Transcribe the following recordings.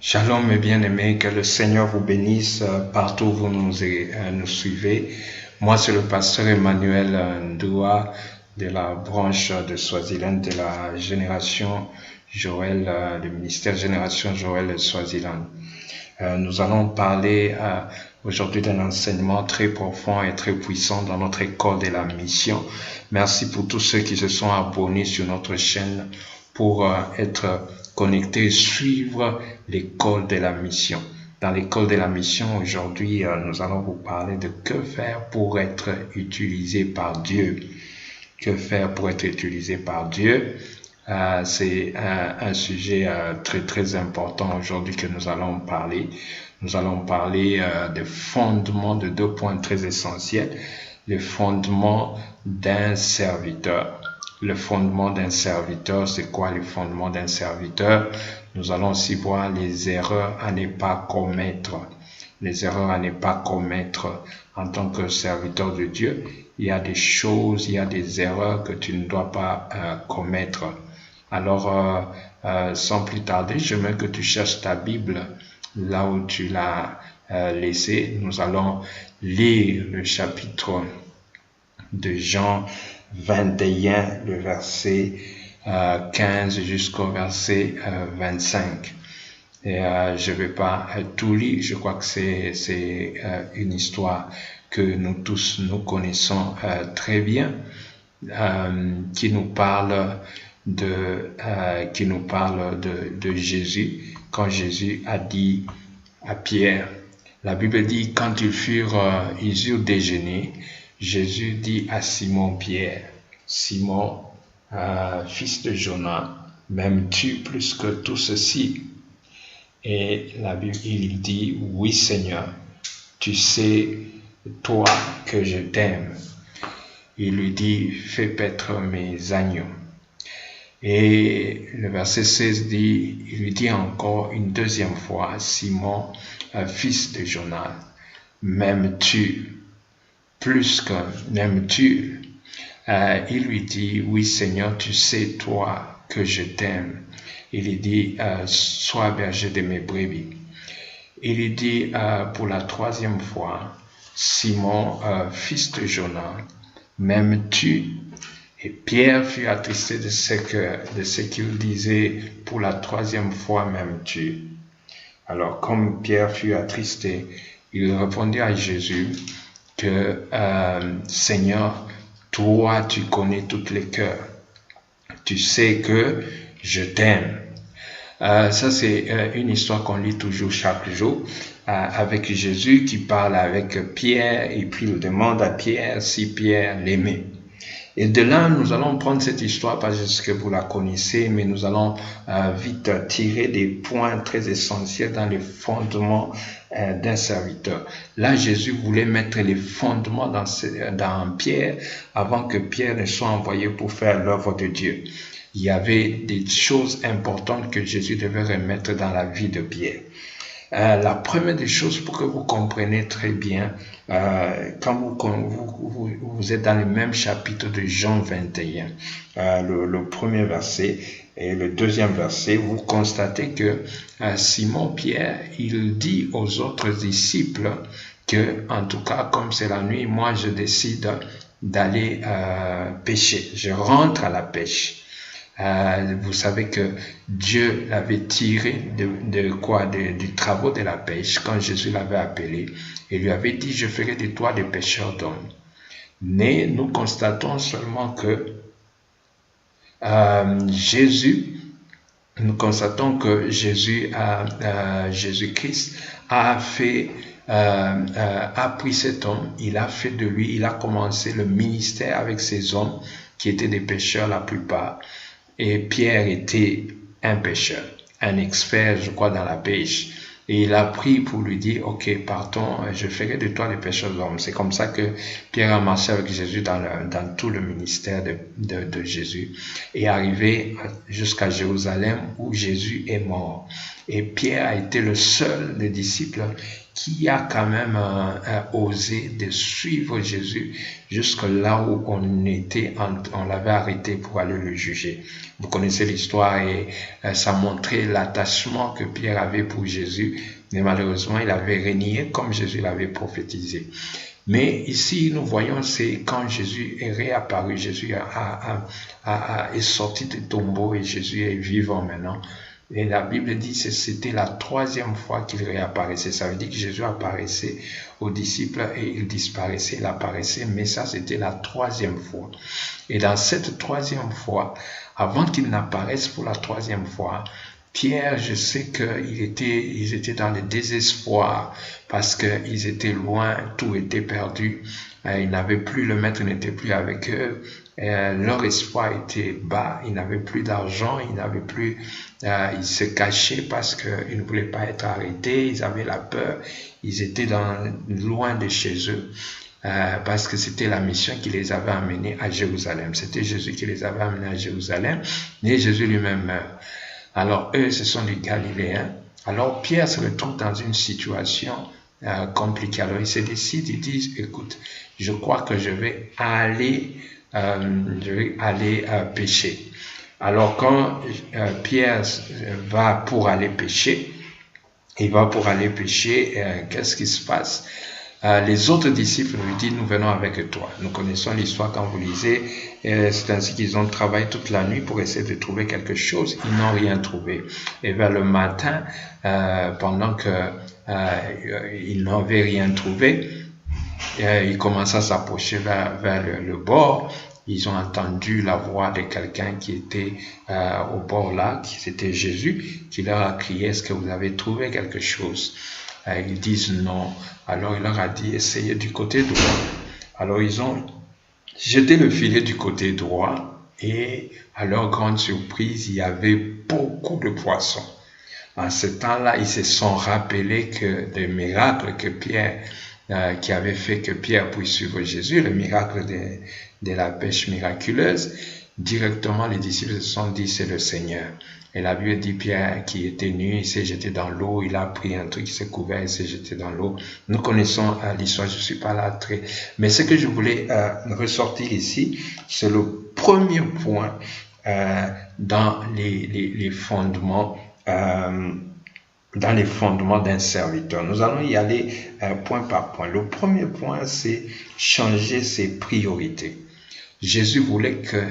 Shalom mes bien-aimés, que le Seigneur vous bénisse partout où vous nous suivez. Moi, c'est le pasteur Emmanuel Ndoua de la branche de Swaziland de la génération Joël, du ministère Génération Joël de Swaziland. Nous allons parler aujourd'hui d'un enseignement très profond et très puissant dans notre école de la mission. Merci pour tous ceux qui se sont abonnés sur notre chaîne pour être connectés et suivre l'école de la mission. Dans l'école de la mission, aujourd'hui, nous allons vous parler de que faire pour être utilisé par Dieu. Que faire pour être utilisé par Dieu? C'est un sujet très très important aujourd'hui que nous allons parler. Nous allons parler des fondements de 2 points très essentiels. Les fondements d'un serviteur. Le fondement d'un serviteur, c'est quoi le fondement d'un serviteur? Nous allons aussi voir les erreurs à ne pas commettre. Les erreurs à ne pas commettre en tant que serviteur de Dieu. Il y a des choses, il y a des erreurs que tu ne dois pas commettre. Alors, sans plus tarder, j'aimerais que tu cherches ta Bible là où tu l'as laissée. Nous allons lire le chapitre de Jean 21, le verset 15 jusqu'au verset 25. Et je vais pas tout lire, je crois que c'est une histoire que nous tous nous connaissons très bien, qui nous parle de Jésus, quand Jésus a dit à Pierre, la Bible dit, quand ils eurent déjeuné, Jésus dit à Simon-Pierre, Simon, fils de Jonas, m'aimes-tu plus que tout ceci? Et la Bible, il dit, oui Seigneur, tu sais, toi, que je t'aime. Il lui dit, fais paître mes agneaux. Et le verset 16 dit, il lui dit encore une deuxième fois, Simon, fils de Jonas, m'aimes-tu? Plus que m'aimes-tu? Il lui dit, oui Seigneur, tu sais toi que je t'aime. Il lui dit, sois berger de mes brebis. Il lui dit pour la 3e fois, Simon, fils de Jonas, m'aimes-tu? Et Pierre fut attristé de ce qu'il disait pour la 3e fois, m'aimes-tu? Alors comme Pierre fut attristé, il répondit à Jésus, que Seigneur, toi tu connais tous les cœurs, tu sais que je t'aime. Ça c'est une histoire qu'on lit toujours chaque jour avec Jésus qui parle avec Pierre et puis il demande à Pierre si Pierre l'aimait. Et de là, nous allons prendre cette histoire parce que vous la connaissez, mais nous allons vite tirer des points très essentiels dans les fondements d'un serviteur. Là, Jésus voulait mettre les fondements dans Pierre avant que Pierre ne soit envoyé pour faire l'œuvre de Dieu. Il y avait des choses importantes que Jésus devait remettre dans la vie de Pierre. La première des choses pour que vous compreniez très bien, quand vous êtes dans le même chapitre de Jean 21, le premier verset et le 2e verset, vous constatez que Simon-Pierre, il dit aux autres disciples que, en tout cas, comme c'est la nuit, moi je décide d'aller pêcher. Je rentre à la pêche. Vous savez que Dieu l'avait tiré du travaux de la pêche quand Jésus l'avait appelé et lui avait dit, je ferai de toi des pêcheurs d'hommes. Mais nous constatons seulement que Jésus-Christ a pris cet homme, il a fait de lui, il a commencé le ministère avec ces hommes qui étaient des pêcheurs la plupart. Et Pierre était un pêcheur, un expert, je crois, dans la pêche. Et il a pris pour lui dire, ok, partons, je ferai de toi des pêcheurs d'hommes. C'est comme ça que Pierre a marché avec Jésus dans tout le ministère de Jésus et arrivé jusqu'à Jérusalem où Jésus est mort. Et Pierre a été le seul des disciples qui a quand même osé de suivre Jésus jusque là où on l'avait arrêté pour aller le juger. Vous connaissez l'histoire et ça montrait l'attachement que Pierre avait pour Jésus, mais malheureusement il avait renié comme Jésus l'avait prophétisé. Mais ici, nous voyons, c'est quand Jésus est réapparu, Jésus est sorti du tombeau et Jésus est vivant maintenant. Et la Bible dit que c'était la troisième fois qu'il réapparaissait. Ça veut dire que Jésus apparaissait aux disciples et il disparaissait, il apparaissait. Mais ça, c'était la troisième fois. Et dans cette troisième fois, avant qu'il n'apparaisse pour la troisième fois, Pierre, je sais qu'ils étaient dans le désespoir parce qu'ils étaient loin, tout était perdu. Ils n'avaient plus, le maître n'était plus avec eux. Leur espoir était bas, ils n'avaient plus d'argent, ils se cachaient parce qu'ils ne voulaient pas être arrêtés, ils avaient la peur, ils étaient loin de chez eux. Parce que c'était la mission qui les avait amenés à Jérusalem. C'était Jésus qui les avait amenés à Jérusalem, et Jésus lui-même meurt. Alors eux, ce sont les Galiléens. Alors Pierre se retrouve dans une situation compliquée. Alors il se décide, il dit, écoute, je crois que je vais aller pêcher. Alors quand Pierre va pour aller pêcher, qu'est-ce qui se passe? Les autres disciples lui disent, nous venons avec toi. Nous connaissons l'histoire quand vous lisez. C'est ainsi qu'ils ont travaillé toute la nuit pour essayer de trouver quelque chose. Ils n'ont rien trouvé. Et vers le matin, pendant qu'ils n'avaient rien trouvé, ils commençaient à s'approcher vers le bord. Ils ont entendu la voix de quelqu'un qui était au bord là, c'était Jésus, qui leur a crié, est-ce que vous avez trouvé quelque chose? Ils disent non. Alors il leur a dit, essayez du côté droit. Alors ils ont jeté le filet du côté droit et à leur grande surprise, il y avait beaucoup de poissons. En ce temps-là, ils se sont rappelés que des miracles que Pierre, qui avait fait que Pierre puisse suivre Jésus, le miracle de la pêche miraculeuse. Directement, les disciples se sont dit, c'est le Seigneur. Et la Bible dit Pierre qui était nu, il s'est jeté dans l'eau, il a pris un truc, il s'est couvert, il s'est jeté dans l'eau. Nous connaissons l'histoire, je ne suis pas là très... Mais ce que je voulais ressortir ici, c'est le premier point dans les fondements d'un serviteur. Nous allons y aller point par point. Le premier point, c'est changer ses priorités. Jésus voulait que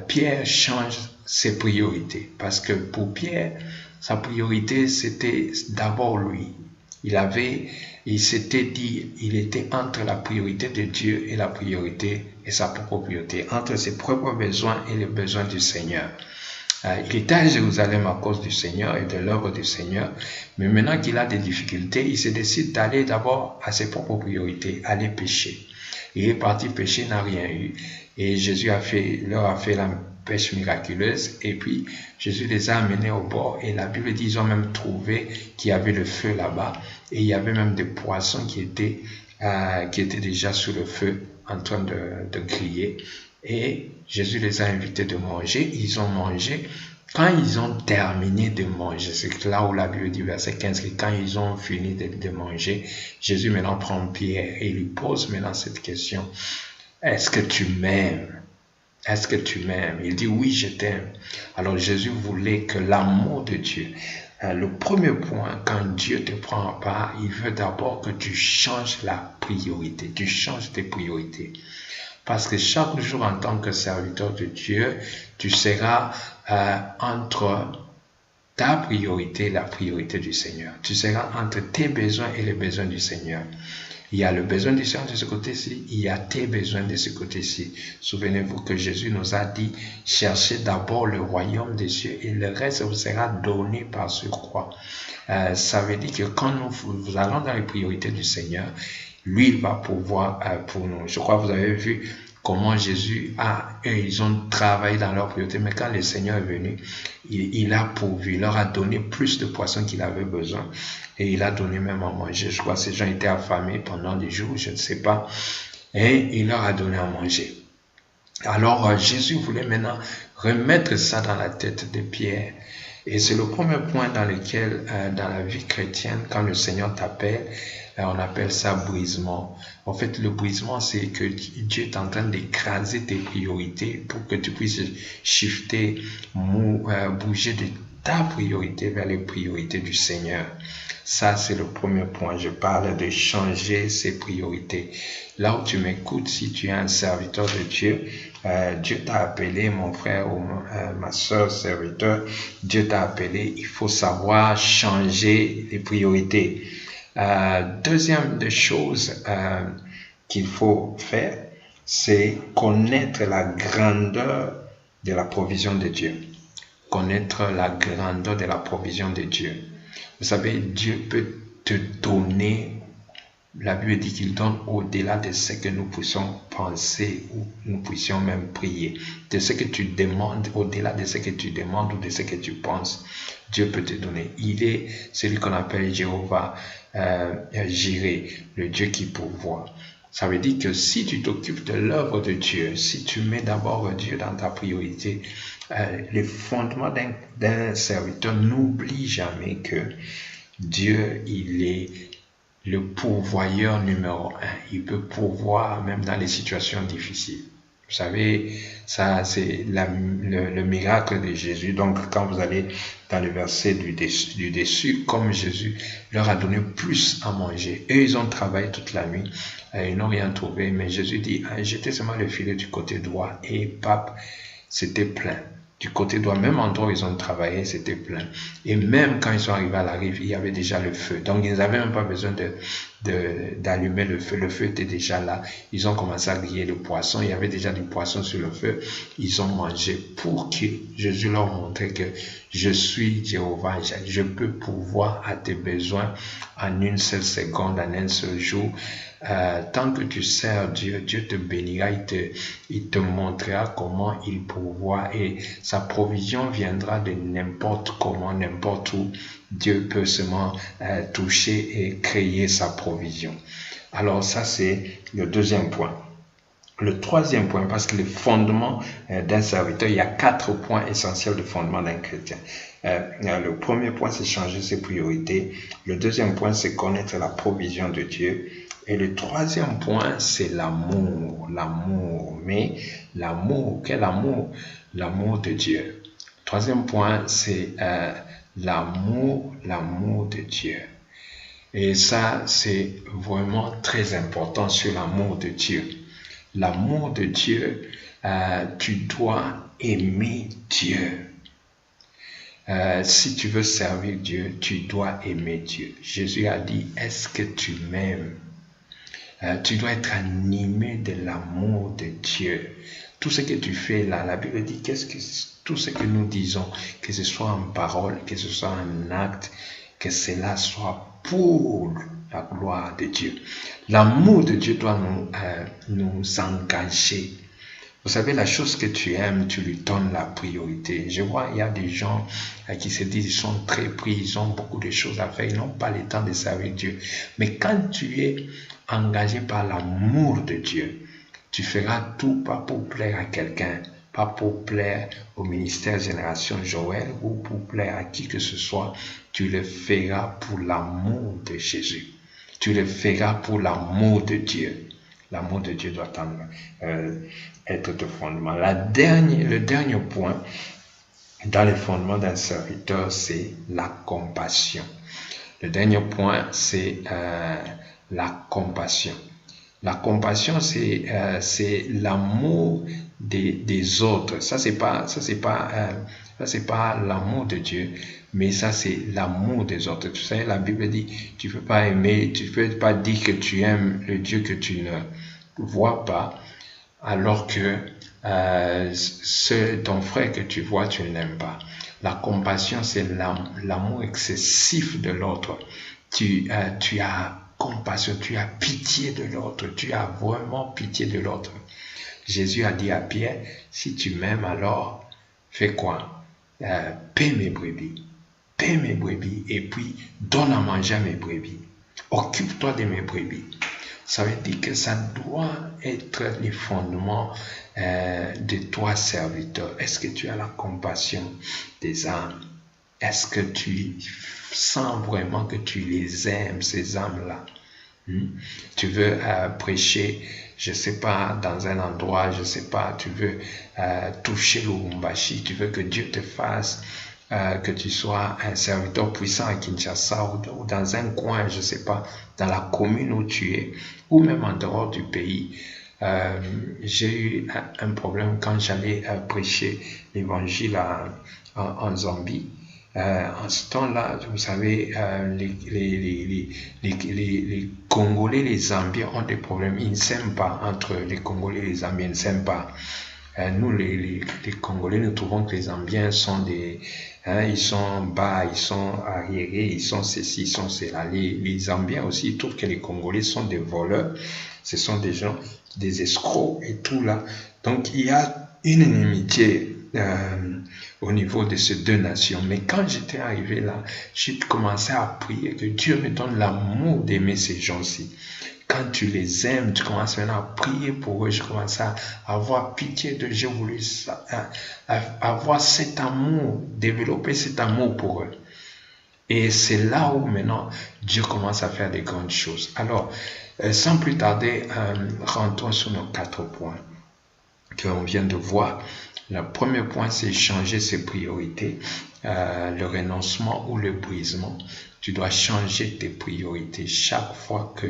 Pierre change ses priorités. Parce que pour Pierre, sa priorité, c'était d'abord lui. Il s'était dit, il était entre la priorité de Dieu et la priorité et sa propre priorité, entre ses propres besoins et les besoins du Seigneur. Il était à Jérusalem à cause du Seigneur et de l'œuvre du Seigneur, mais maintenant qu'il a des difficultés, il se décide d'aller d'abord à ses propres priorités, aller pêcher. Il est parti pêcher, n'a rien eu. Et Jésus leur a fait la pêche miraculeuse. Et puis, Jésus les a amenés au bord. Et la Bible dit, ils ont même trouvé qu'il y avait le feu là-bas. Et il y avait même des poissons qui étaient déjà sous le feu, en train de griller. Et Jésus les a invités de manger. Ils ont mangé. Quand ils ont terminé de manger, c'est là où la Bible dit, verset 15, que quand ils ont fini de manger, Jésus maintenant prend Pierre et lui pose maintenant cette question. Est-ce que tu m'aimes? Est-ce que tu m'aimes? Il dit, oui, je t'aime. Alors Jésus voulait que l'amour de Dieu, le premier point, quand Dieu te prend en part, il veut d'abord que tu changes la priorité, tu changes tes priorités. Parce que chaque jour, en tant que serviteur de Dieu, tu seras entre ta priorité et la priorité du Seigneur. Tu seras entre tes besoins et les besoins du Seigneur. Il y a le besoin du Seigneur de ce côté-ci, il y a tes besoins de ce côté-ci. Souvenez-vous que Jésus nous a dit, cherchez d'abord le royaume des cieux et le reste vous sera donné par surcroît. Ça veut dire que quand nous allons dans les priorités du Seigneur, lui, il va pouvoir pour nous. Je crois que vous avez vu comment Jésus ils ont travaillé dans leur priorité, mais quand le Seigneur est venu, il a pourvu, il leur a donné plus de poissons qu'il avait besoin. Et il a donné même à manger. Je crois que ces gens étaient affamés pendant des jours, je ne sais pas. Et il leur a donné à manger. Alors Jésus voulait maintenant remettre ça dans la tête de Pierre. Et c'est le premier point dans lequel, dans la vie chrétienne, quand le Seigneur t'appelle, on appelle ça brisement. En fait, le brisement, c'est que Dieu est en train d'écraser tes priorités pour que tu puisses shifter, bouger de ta priorité vers les priorités du Seigneur. Ça, c'est le premier point. Je parle de changer ses priorités. Là où tu m'écoutes, si tu es un serviteur de Dieu, Dieu t'a appelé, mon frère ou ma soeur serviteur, Dieu t'a appelé, il faut savoir changer les priorités. Deuxième des choses qu'il faut faire, c'est connaître la grandeur de la provision de Dieu. Connaître la grandeur de la provision de Dieu. Vous savez, Dieu peut te donner, la Bible dit qu'il donne au-delà de ce que nous puissions penser ou nous puissions même prier. De ce que tu demandes, au-delà de ce que tu demandes ou de ce que tu penses, Dieu peut te donner. Il est celui qu'on appelle Jéhovah Jireh, le Dieu qui pourvoit. Ça veut dire que si tu t'occupes de l'œuvre de Dieu, si tu mets d'abord Dieu dans ta priorité, les fondements d'un serviteur, n'oublie jamais que Dieu, il est le pourvoyeur numéro 1. Il peut pourvoir même dans les situations difficiles. Vous savez, ça c'est le miracle de Jésus. Donc quand vous allez dans le verset du dessus, comme Jésus leur a donné plus à manger. Eux, ils ont travaillé toute la nuit, ils n'ont rien trouvé, mais Jésus dit, jetez seulement le filet du côté droit, et pape, c'était plein. Du côté droit, même endroit où ils ont travaillé, c'était plein. Et même quand ils sont arrivés à la rive, il y avait déjà le feu. Donc, ils n'avaient même pas besoin d'allumer le feu. Le feu était déjà là. Ils ont commencé à griller le poisson. Il y avait déjà du poisson sur le feu. Ils ont mangé pour que Jésus leur montrait que je suis Jéhovah. Je peux pourvoir à tes besoins en une seule seconde, en un seul jour. Tant que tu sers Dieu, Dieu te bénira, il te montrera comment il pourvoit et sa provision viendra de n'importe comment, n'importe où. Dieu peut seulement toucher et créer sa provision. Alors ça, c'est le deuxième point. Le troisième point, parce que le fondement d'un serviteur, il y a 4 points essentiels de fondement d'un chrétien. Le premier point, c'est changer ses priorités. Le deuxième point, c'est connaître la provision de Dieu. Et le troisième point, c'est l'amour. L'amour. Mais l'amour, quel amour? L'amour de Dieu. Troisième point, c'est l'amour de Dieu. Et ça, c'est vraiment très important sur l'amour de Dieu. L'amour de Dieu, tu dois aimer Dieu. Si tu veux servir Dieu, tu dois aimer Dieu. Jésus a dit, est-ce que tu m'aimes? Tu dois être animé de l'amour de Dieu. Tout ce que tu fais là, la Bible dit, tout ce que nous disons, que ce soit en parole, que ce soit en acte, que cela soit pour la gloire de Dieu. L'amour de Dieu doit nous engager. Vous savez, la chose que tu aimes, tu lui donnes la priorité. Je vois, il y a des gens qui se disent, ils sont très pris, ils ont beaucoup de choses à faire, ils n'ont pas le temps de servir Dieu. Mais quand tu es engagé par l'amour de Dieu, tu feras tout, pas pour plaire à quelqu'un, pas pour plaire au ministère Génération Joël ou pour plaire à qui que ce soit, tu le feras pour l'amour de Jésus. Tu le feras pour l'amour de Dieu. L'amour de Dieu doit être de fondement. Le dernier point dans les fondements d'un serviteur, c'est la compassion. Le dernier point, c'est la compassion. La compassion, c'est l'amour des autres. Ça, c'est pas l'amour de Dieu, mais ça, c'est l'amour des autres. Tu sais, la Bible dit, tu peux pas aimer, tu peux pas dire que tu aimes le Dieu que tu ne vois pas, alors que ton frère que tu vois, tu n'aimes pas. La compassion, c'est l'amour excessif de l'autre. Tu as compassion, tu as pitié de l'autre, tu as vraiment pitié de l'autre. Jésus a dit à Pierre, si tu m'aimes, alors fais quoi? Paie mes brebis, et puis donne à manger à mes brebis. Occupe-toi de mes brebis. Ça veut dire que ça doit être les fondements de toi, serviteur. Est-ce que tu as la compassion des âmes? Est-ce que tu sens vraiment que tu les aimes, ces âmes-là? Tu veux prêcher, je sais pas, dans un endroit, je sais pas, tu veux toucher le Lubumbashi, tu veux que Dieu te fasse, que tu sois un serviteur puissant à Kinshasa ou dans un coin, je sais pas, dans la commune où tu es, ou même en dehors du pays. J'ai eu un problème quand j'allais prêcher l'évangile en Zambie. En ce temps-là, vous savez, les Congolais, les Zambiens ont des problèmes. Ils ne s'aiment pas entre les Congolais et les Zambiens, ils ne s'aiment pas. Nous, les Congolais, nous trouvons que les Zambiens sont ils sont bas, ils sont arriérés, ils sont ceci, ils sont cela. Les Zambiens aussi, ils trouvent que les Congolais sont des voleurs. Ce sont des gens, des escrocs et tout là. Donc, il y a une inimitié au niveau de ces deux nations. Mais quand j'étais arrivé là, j'ai commencé à prier que Dieu me donne l'amour d'aimer ces gens-ci. Quand tu les aimes, tu commences maintenant à prier pour eux. Je commence à avoir pitié d'eux. J'ai voulu avoir cet amour, développer cet amour pour eux. Et c'est là où maintenant Dieu commence à faire des grandes choses. Alors, sans plus tarder, rentrons sur nos 4 points qu'on vient de voir. Le premier point, c'est changer ses priorités, le renoncement ou le brisement. Tu dois changer tes priorités chaque fois que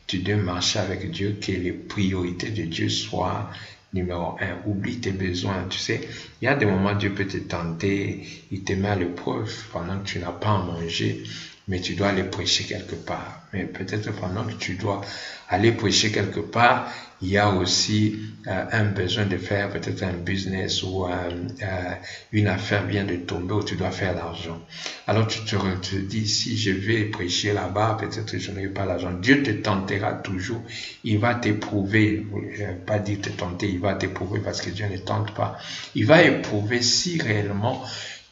tu dois marcher avec Dieu, que les priorités de Dieu soient numéro 1. Oublie tes besoins. Tu sais, il y a des moments où Dieu peut te tenter, il te met à l'épreuve pendant que tu n'as pas à manger, mais tu dois aller prêcher quelque part. Mais peut-être pendant que tu dois aller prêcher quelque part, il y a aussi un besoin de faire peut-être un business ou une affaire vient de tomber où tu dois faire l'argent. Alors tu te dis, si je vais prêcher là-bas, peut-être je n'aurai pas l'argent. Dieu te tentera toujours. Il va t'éprouver, je ne vais pas dire te tenter, il va t'éprouver parce que Dieu ne tente pas. Il va éprouver si réellement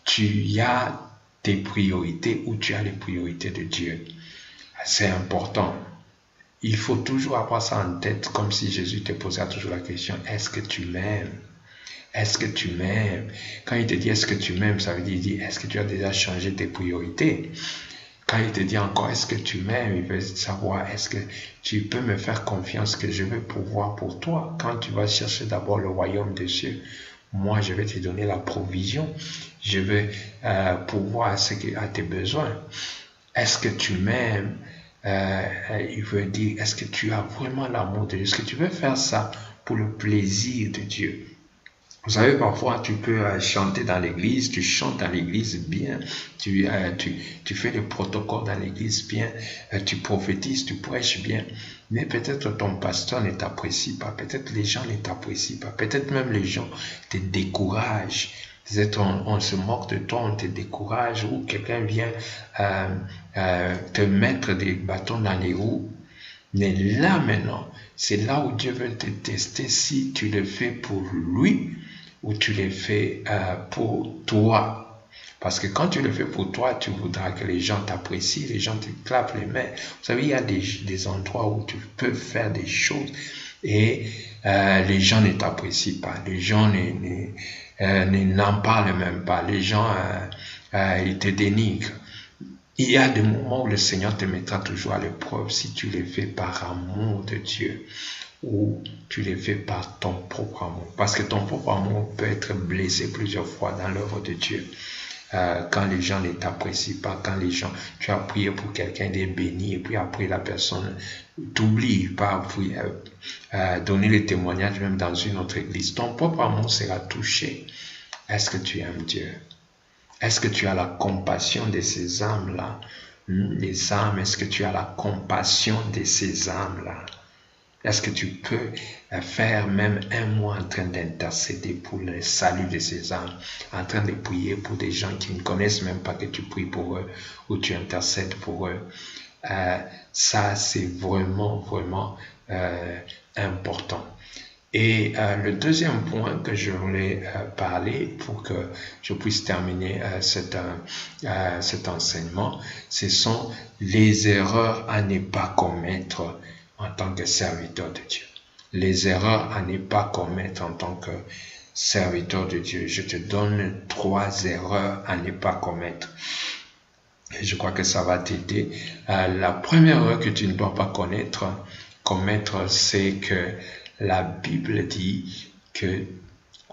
tu as tes priorités ou tu as les priorités de Dieu. C'est important. Il faut toujours avoir ça en tête, comme si Jésus te posait toujours la question, est-ce que tu m'aimes? Est-ce que tu m'aimes? Quand il te dit, est-ce que tu m'aimes? Ça veut dire, il dit, est-ce que tu as déjà changé tes priorités? Quand il te dit encore, est-ce que tu m'aimes? Il veut savoir, est-ce que tu peux me faire confiance que je vais pouvoir pour toi? Quand tu vas chercher d'abord le royaume des cieux, moi, je vais te donner la provision. Je vais pourvoir à tes besoins. Est-ce que tu m'aimes? Il veut dire, est-ce que tu as vraiment l'amour de Dieu? Est-ce que tu veux faire ça pour le plaisir de Dieu? Vous savez, parfois, tu peux chanter dans l'église, tu chantes dans l'église bien, tu fais le protocole dans l'église bien, tu prophétises, tu prêches bien, mais peut-être ton pasteur ne t'apprécie pas, peut-être les gens ne t'apprécient pas, peut-être même les gens te découragent. Peut-être on se moque de toi, on te décourage, ou quelqu'un vient te mettre des bâtons dans les roues. Mais là maintenant, c'est là où Dieu veut te tester si tu le fais pour lui ou tu le fais pour toi. Parce que quand tu le fais pour toi, tu voudras que les gens t'apprécient, les gens te clapent les mains. Vous savez, il y a des endroits où tu peux faire des choses et les gens ne t'apprécient pas. Les gens n'en parlent même pas. Les gens, ils te dénigrent. Il y a des moments où le Seigneur te mettra toujours à l'épreuve si tu les fais par amour de Dieu ou tu les fais par ton propre amour. Parce que ton propre amour peut être blessé plusieurs fois dans l'œuvre de Dieu. Quand les gens ne t'apprécient pas, quand les gens, tu as prié pour quelqu'un d'être béni et puis après la personne t'oublie, pas donner le témoignage même dans une autre église. Ton propre amour sera touché. Est-ce que tu aimes Dieu? Est-ce que tu as la compassion de ces âmes-là? Les âmes, est-ce que tu as la compassion de ces âmes-là? Est-ce que tu peux faire même un mois en train d'intercéder pour le salut de ces âmes, en train de prier pour des gens qui ne connaissent même pas que tu pries pour eux ou tu intercèdes pour eux? Ça, c'est vraiment, vraiment important. Et le deuxième point que je voulais parler pour que je puisse terminer cet enseignement, ce sont les erreurs à ne pas commettre en tant que serviteur de Dieu. Les erreurs à ne pas commettre en tant que serviteur de Dieu, je te donne 3 erreurs à ne pas commettre. Et je crois que ça va t'aider. La première erreur que tu ne dois pas commettre, c'est que la Bible dit que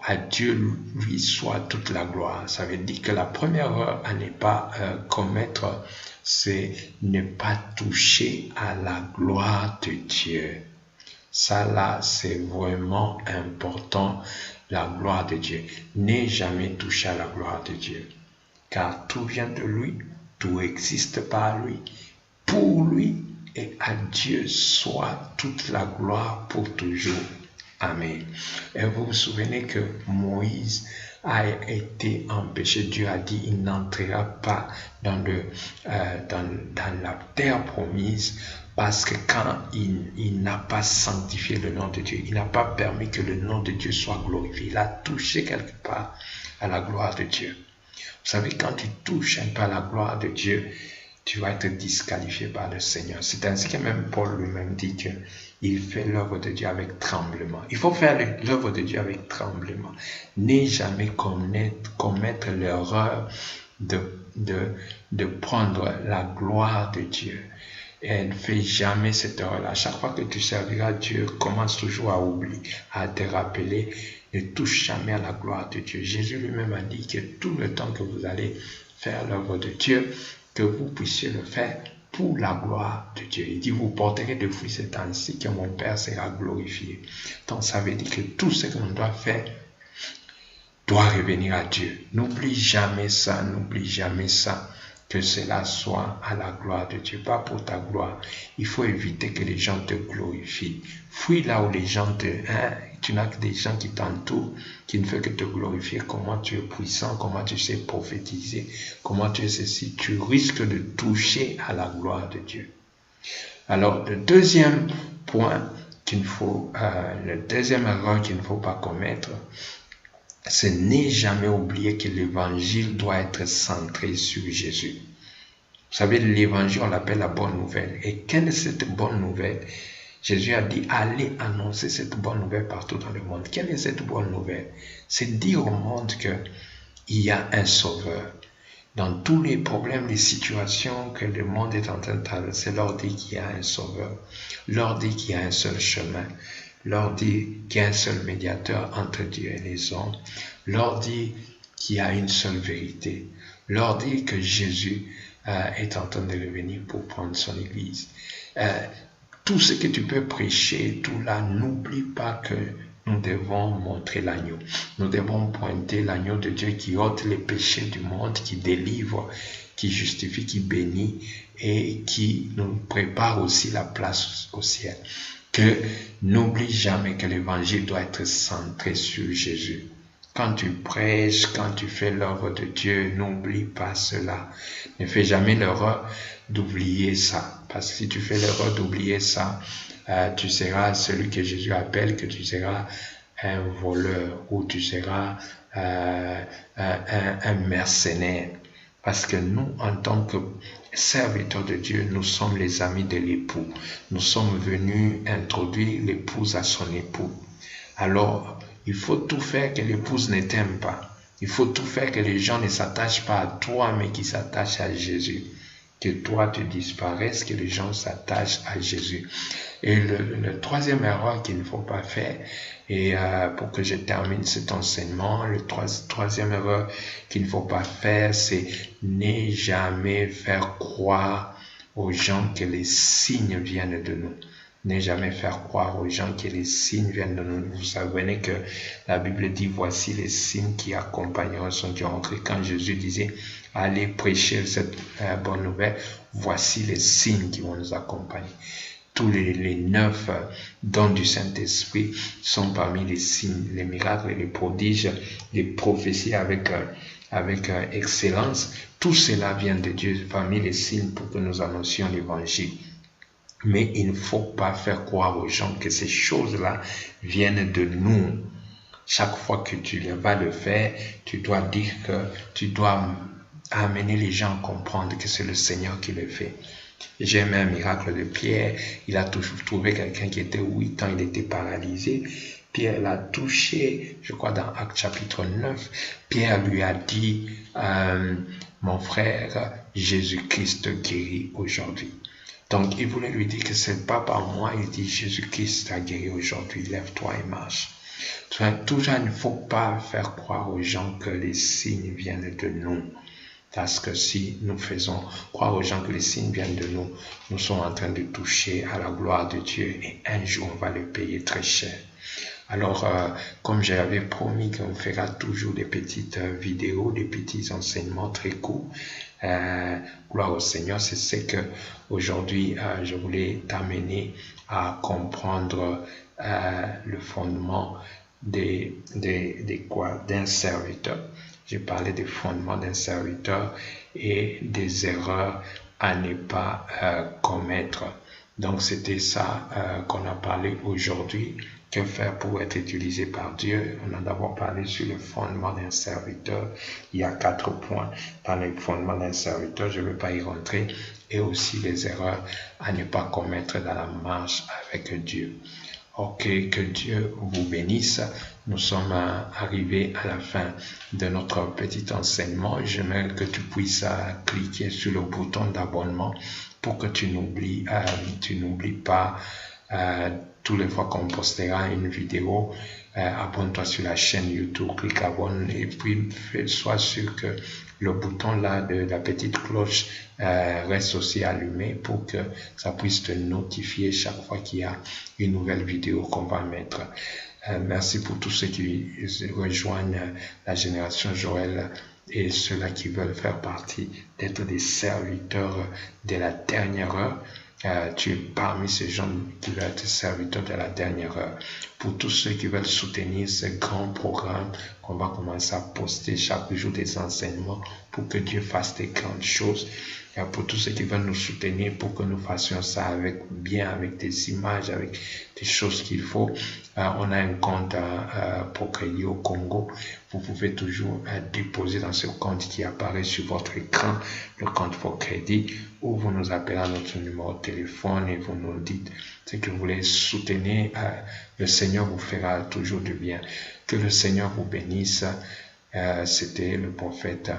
à Dieu lui soit toute la gloire. Ça veut dire que la première erreur à ne pas commettre, c'est ne pas toucher à la gloire de Dieu. Ça là, c'est vraiment important, la gloire de Dieu. N'aie jamais touché à la gloire de Dieu, car tout vient de lui, tout existe par lui, pour lui, et à Dieu soit toute la gloire pour toujours. Amen. Et vous vous souvenez que Moïse a été empêché. Dieu a dit il n'entrera pas dans la terre promise parce que quand il n'a pas sanctifié le nom de Dieu, il n'a pas permis que le nom de Dieu soit glorifié. Il a touché quelque part à la gloire de Dieu. Vous savez, quand tu touches un peu à la gloire de Dieu, tu vas être disqualifié par le Seigneur. C'est ainsi que même Paul lui-même dit qu'il fait l'œuvre de Dieu avec tremblement. Il faut faire l'œuvre de Dieu avec tremblement. N'aie jamais commettre l'erreur de prendre la gloire de Dieu. Et ne fais jamais cette erreur-là. Chaque fois que tu serviras Dieu, commence toujours à oublier, à te rappeler, ne touche jamais à la gloire de Dieu. Jésus lui-même a dit que tout le temps que vous allez faire l'œuvre de Dieu, que vous puissiez le faire pour la gloire de Dieu. Il dit, vous porterez de fruits, c'est ainsi que mon Père sera glorifié. Donc ça veut dire que tout ce que l'on doit faire doit revenir à Dieu. N'oublie jamais ça, que cela soit à la gloire de Dieu, pas pour ta gloire. Il faut éviter que les gens te glorifient. Fuis là où les gens tu n'as que des gens qui t'entourent, qui ne font que te glorifier. Comment tu es puissant, comment tu sais prophétiser, comment tu es ceci. Tu risques de toucher à la gloire de Dieu. Alors, le deuxième point le deuxième erreur qu'il ne faut pas commettre, c'est ne jamais oublier que l'évangile doit être centré sur Jésus. Vous savez, l'évangile, on l'appelle la bonne nouvelle. Et quelle est cette bonne nouvelle? Jésus a dit, allez annoncer cette bonne nouvelle partout dans le monde. Quelle est cette bonne nouvelle? C'est dire au monde qu'il y a un sauveur. Dans tous les problèmes, les situations que le monde est en train de traverser, leur dire qu'il y a un sauveur. Leur dire qu'il y a un seul chemin. Leur dire qu'il y a un seul médiateur entre Dieu et les hommes. Leur dire qu'il y a une seule vérité. Leur dire que Jésus est en train de revenir pour prendre son église. Tout ce que tu peux prêcher, tout là, n'oublie pas que nous devons montrer l'agneau. Nous devons pointer l'agneau de Dieu qui ôte les péchés du monde, qui délivre, qui justifie, qui bénit et qui nous prépare aussi la place au ciel. Que n'oublie jamais que l'évangile doit être centré sur Jésus. Quand tu prêches, quand tu fais l'œuvre de Dieu, n'oublie pas cela. Ne fais jamais l'erreur d'oublier ça. Parce que si tu fais l'erreur d'oublier ça, tu seras celui que Jésus appelle, que tu seras un voleur ou tu seras un mercenaire. Parce que nous, en tant que serviteurs de Dieu, nous sommes les amis de l'époux. Nous sommes venus introduire l'épouse à son époux. Alors, il faut tout faire que l'épouse ne t'aime pas. Il faut tout faire que les gens ne s'attachent pas à toi, mais qu'ils s'attachent à Jésus. Que toi, tu disparaisses, que les gens s'attachent à Jésus. Et le troisième erreur qu'il ne faut pas faire, et pour que je termine cet enseignement, le troisième erreur qu'il ne faut pas faire, c'est ne jamais faire croire aux gens que les signes viennent de nous. Ne jamais faire croire aux gens que les signes viennent de nous. Vous savez que la Bible dit, voici les signes qui accompagneront son qui est entré. Quand Jésus disait, allez prêcher cette bonne nouvelle, voici les signes qui vont nous accompagner. Tous les 9 dons du Saint-Esprit sont parmi les signes, les miracles, les prodiges, les prophéties avec excellence. Tout cela vient de Dieu parmi les signes pour que nous annoncions l'évangile. Mais il ne faut pas faire croire aux gens que ces choses-là viennent de nous. Chaque fois que tu vas le faire, tu dois dire que tu dois amener les gens à comprendre que c'est le Seigneur qui le fait. J'ai un miracle de Pierre. Il a toujours trouvé quelqu'un qui était 8 ans, il était paralysé. Pierre l'a touché, je crois dans Actes chapitre 9, Pierre lui a dit, mon frère, Jésus-Christ guérit aujourd'hui. Donc, il voulait lui dire que c'est pas par moi, il dit Jésus-Christ t'a guéri aujourd'hui, lève-toi et marche. Toujours, il ne faut pas faire croire aux gens que les signes viennent de nous. Parce que si nous faisons croire aux gens que les signes viennent de nous, nous sommes en train de toucher à la gloire de Dieu et un jour on va le payer très cher. Alors, comme j'avais promis qu'on fera toujours des petites vidéos, des petits enseignements très courts, gloire au Seigneur, c'est ce que aujourd'hui je voulais t'amener à comprendre le fondement d'un serviteur. J'ai parlé des fondements d'un serviteur et des erreurs à ne pas commettre. Donc c'était ça qu'on a parlé aujourd'hui. Que faire pour être utilisé par Dieu? On a d'abord parlé sur le fondement d'un serviteur. Il y a 4 points dans le fondement d'un serviteur. Je ne vais pas y rentrer. Et aussi les erreurs à ne pas commettre dans la marche avec Dieu. Ok, que Dieu vous bénisse. Nous sommes arrivés à la fin de notre petit enseignement. J'aimerais que tu puisses cliquer sur le bouton d'abonnement pour que tu n'oublies pas toutes les fois qu'on postera une vidéo. Abonne-toi sur la chaîne YouTube, clique abonne et puis sois sûr que le bouton là de la petite cloche reste aussi allumé pour que ça puisse te notifier chaque fois qu'il y a une nouvelle vidéo qu'on va mettre. Merci pour tous ceux qui rejoignent la génération Joël et ceux-là qui veulent faire partie, d'être des serviteurs de la dernière heure. Tu es parmi ces gens qui veulent être serviteurs de la dernière heure. Pour tous ceux qui veulent soutenir ce grand programme qu'on va commencer à poster chaque jour des enseignements pour que Dieu fasse des grandes choses. Et pour tous ceux qui veulent nous soutenir pour que nous fassions ça avec des images, avec des choses qu'il faut. On a un compte pour crédit au Congo. Vous pouvez toujours déposer dans ce compte qui apparaît sur votre écran, le compte pour crédit, ou vous nous appelez à notre numéro de téléphone et vous nous dites ce que vous voulez soutenir. Le Seigneur vous fera toujours du bien. Que le Seigneur vous bénisse. C'était le prophète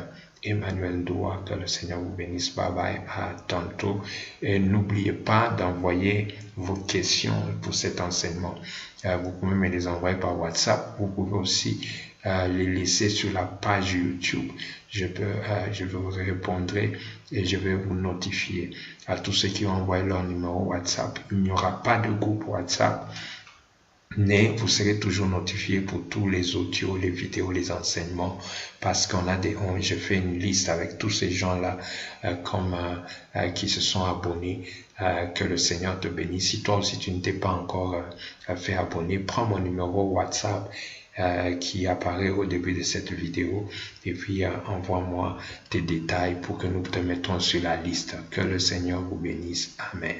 Emmanuel Doua. Que le Seigneur vous bénisse. Bye bye. À tantôt. Et n'oubliez pas d'envoyer vos questions pour cet enseignement. Vous pouvez me les envoyer par WhatsApp. Vous pouvez aussi les laisser sur la page YouTube. Je vous répondrai et je vais vous notifier. À tous ceux qui ont envoyé leur numéro WhatsApp, il n'y aura pas de groupe WhatsApp, mais vous serez toujours notifié pour tous les audios, les vidéos, les enseignements, parce je fais une liste avec tous ces gens-là qui se sont abonnés. Que le Seigneur te bénisse. Si toi aussi tu ne t'es pas encore fait abonner, prends mon numéro WhatsApp qui apparaît au début de cette vidéo et puis envoie-moi tes détails pour que nous te mettons sur la liste. Que le Seigneur vous bénisse. Amen.